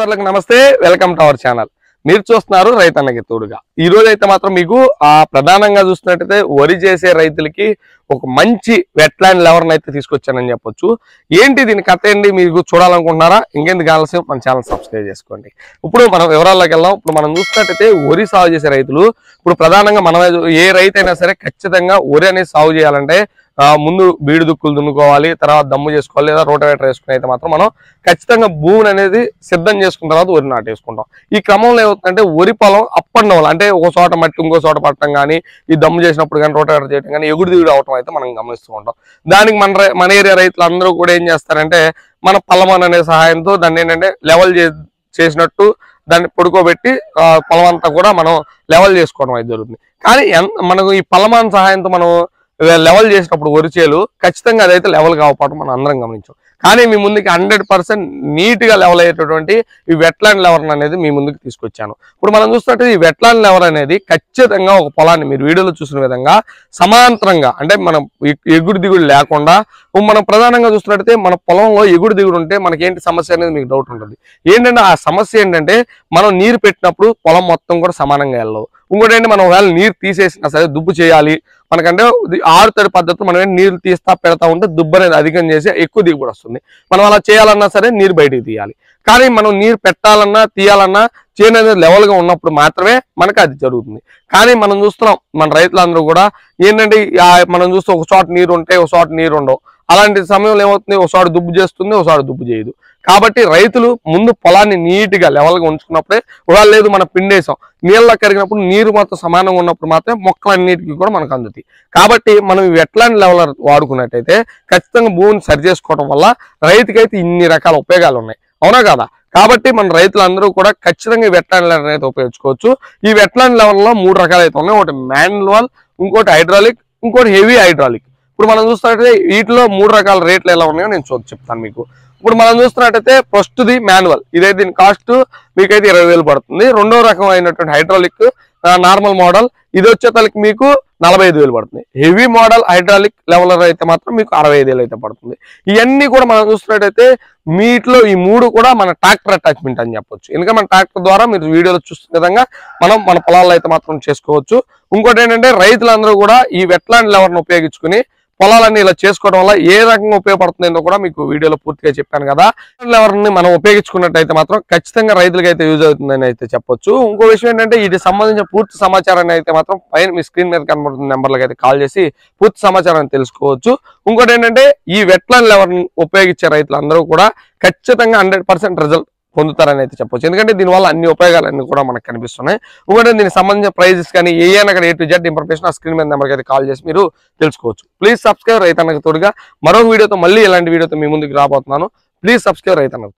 సోదరులకు నమస్తే, welcome to our channel. మీరు చూస్తున్నారు రైతన్నకి తోడుగా. ఈ రోజు అయితే మాత్రం మీకు ప్రధానంగా చూస్తున్నట్టయితే వరి చేసే రైతులకి ఒక మంచి వెట్లాండ్ లెవర్ని అయితే తీసుకొచ్చానని చెప్పొచ్చు. ఏంటి దీని కథ ఏంటి మీకు చూడాలనుకుంటున్నారా? ఇంకెందుకు ఆలస్యం, మన ఛానల్ సబ్స్క్రైబ్ చేసుకోండి. ఇప్పుడు మనం వివరాల్లోకి వెళ్దాం. ఇప్పుడు మనం చూస్తున్నట్టయితే వరి సాగు చేసే రైతులు ఇప్పుడు ప్రధానంగా మనం ఏ రైతు అయినా సరే ఖచ్చితంగా వరి అనేది సాగు చేయాలంటే ముందు బీడు దుక్కులు దున్నుకోవాలి, తర్వాత దమ్ము చేసుకోవాలి, లేదా రోటవేటర్ వేసుకుని అయితే మాత్రం మనం ఖచ్చితంగా భూమిని అనేది సిద్ధం చేసుకున్న తర్వాత వరి నాటేసుకుంటాం. ఈ క్రమంలో ఏమవుతుందంటే వరి పొలం అప్ అండ్ డౌన్, అంటే ఒక చోట మట్టి ఇంకో చోట పట్టడం కానీ, ఈ దమ్ము చేసినప్పుడు కానీ రోటవేటర్ చేయడం కానీ ఎగుడు దిగుడు అవటం అయితే మనం గమనిస్తూ ఉంటాం. దానికి మన ఏరియా రైతులు అందరూ కూడా ఏం చేస్తారంటే మన పల్లమన్ అనే సహాయంతో దాన్ని ఏంటంటే లెవెల్ చేసినట్టు దాన్ని పడుకోబెట్టి పొలం అంతా కూడా మనం లెవెల్ చేసుకోవడం అయితే జరుగుతుంది. కానీ మనకు ఈ పల్లమాన్ సహాయంతో మనం లెవెల్ చేసినప్పుడు వరిచేలు ఖచ్చితంగా అదైతే లెవెల్ కావడం మనం అందరం గమనించాం. కానీ మీ ముందుకి 100% నీట్ గా లెవెల్ అయ్యేటటువంటి ఈ వెట్లాండ్ లెవర్ అనేది మీ ముందుకు తీసుకొచ్చాను. ఇప్పుడు మనం చూస్తున్నట్టు ఈ వెట్లాండ్ లెవర్ అనేది ఖచ్చితంగా ఒక పొలాన్ని మీరు వీడియోలో చూసిన విధంగా సమాంతరంగా, అంటే మనం ఎగుడు దిగుడు లేకుండా, మనం ప్రధానంగా చూస్తున్నట్టయితే మన పొలంలో ఎగుడు దిగుడు ఉంటే మనకేంటి సమస్య అనేది మీకు డౌట్ ఉంటుంది. ఏంటంటే ఆ సమస్య ఏంటంటే మనం నీరు పెట్టినప్పుడు పొలం మొత్తం కూడా సమానంగా వెళ్ళవు. ఇంకోటి ఏంటి, మనం ఒకవేళ నీరు తీసేసినా సరే దుబ్బు చేయాలి, మనకంటే ఆరుతడి పద్ధతిలో మనం నీరు తీస్తా పెడతా ఉంటే దుబ్బు అనేది అధికం చేసి ఎక్కువ దిగుబడి వస్తుంది. మనం అలా చేయాలన్నా సరే నీరు బయటికి తీయాలి. కానీ మనం నీరు పెట్టాలన్నా తీయాలన్నా చేను అనేది లెవెల్ గా ఉన్నప్పుడు మాత్రమే మనకు అది జరుగుతుంది. కానీ మనం చూస్తున్నాం మన రైతులందరూ కూడా ఏంటంటే మనం చూస్తే ఒక చోట నీరు ఉంటే ఒక చోట నీరు ఉండవు. అలాంటి సమయంలో ఏమవుతుంది, ఒకసారి దుబ్బు చేస్తుంది, ఒకసారి దుబ్బు చేయదు. కాబట్టి రైతులు ముందు పొలాన్ని నీట్ గా లెవెల్ గా ఉంచుకున్నప్పుడే, ఒకవేళ లేదు మనం పిండేసాం నీళ్ళ కరిగినప్పుడు నీరు మొత్తం సమానంగా ఉన్నప్పుడు మాత్రమే మొక్కలన్నిటికీ కూడా మనకు అందుతాయి. కాబట్టి మనం వెట్లాండ్ లెవెల్ వాడుకున్నట్టయితే ఖచ్చితంగా భూమిని సరి చేసుకోవడం వల్ల రైతుకైతే ఇన్ని రకాల ఉపయోగాలు ఉన్నాయి, అవునా కదా? కాబట్టి మన రైతులందరూ కూడా ఖచ్చితంగా ఈ వెట్లాండ్ లెవెల్ అయితే ఉపయోగించుకోవచ్చు. ఈ వెట్లాండ్ లెవెల్ లో 3 రకాలు అయితే ఉన్నాయి. ఒకటి మాన్యువల్, ఇంకోటి హైడ్రాలిక్, ఇంకోటి హెవీ హైడ్రాలిక్. ఇప్పుడు మనం చూస్తున్నట్టయితే వీటిలో 3 రకాల రేట్లు ఎలా ఉన్నాయో నేను చెప్తాను మీకు. ఇప్పుడు మనం చూస్తున్నట్టయితే ఫస్ట్ ది మాన్యువల్, ఇదైతే దీని కాస్ట్ మీకైతే 20,000 పడుతుంది. రెండో రకం అయినటువంటి హైడ్రాలిక్ నార్మల్ మోడల్, ఇది వచ్చేతలకి మీకు 45,000 పడుతుంది. హెవీ మోడల్ హైడ్రాలిక్ లెవెలర్ అయితే మాత్రం మీకు 65,000 అయితే పడుతుంది. ఇవన్నీ కూడా మనం చూస్తున్నట్టయితే మీట్లో ఈ 3 కూడా మన ట్రాక్టర్ అటాచ్మెంట్ అని చెప్పొచ్చు. ఎందుకంటే మన ట్రాక్టర్ ద్వారా మీరు వీడియోలో చూస్తున్న విధంగా మనం మన పొలాల్లో అయితే మాత్రం చేసుకోవచ్చు. ఇంకోటి ఏంటంటే రైతులందరూ కూడా ఈ వెట్లాండ్ లెవర్ని ఉపయోగించుకుని పొలాలన్నీ ఇలా చేసుకోవడం వల్ల ఏ రకంగా ఉపయోగపడుతుందో కూడా మీకు వీడియోలో పూర్తిగా చెప్పాను కదా. లెవర్ని మనం ఉపయోగించుకున్నట్టయితే మాత్రం ఖచ్చితంగా రైతులకి అయితే యూజ్ అవుతుందని అయితే చెప్పొచ్చు. ఇంకో విషయం ఏంటంటే వీటికి సంబంధించిన పూర్తి సమాచారాన్ని అయితే మాత్రం పైన మీ స్క్రీన్ మీద కనబడుతున్న నెంబర్లకు అయితే కాల్ చేసి పూర్తి సమాచారాన్ని తెలుసుకోవచ్చు. ఇంకోటి ఏంటంటే ఈ వెట్లాండ్ లెవర్ని ఉపయోగించే రైతులందరూ కూడా ఖచ్చితంగా 100% రిజల్ట్ పొందుతారని అయితే చెప్పొచ్చు. ఎందుకంటే దీనివల్ల అన్ని ఉపయోగాలన్నీ కూడా మనకు కనిపిస్తున్నాయి. ఇంకోటి దీనికి సంబంధించిన ప్రైజెస్ కానీ ఏమైనా కానీ A to Z ఇన్ఫర్మేషన్ ఆ స్క్రీన్ మీద నెంబర్కి అయితే కాల్ చేసి మీరు తెలుసుకోవచ్చు. ప్లీజ్ సబ్స్క్రైబ్ రైతన్నకి తోడుగా. మరో వీడియోతో మళ్ళీ ఇలాంటి వీడియోతో మీ ముందుకు రాబోతున్నాను. ప్లీజ్ సబ్స్క్రైబ్ రైతన్నకు.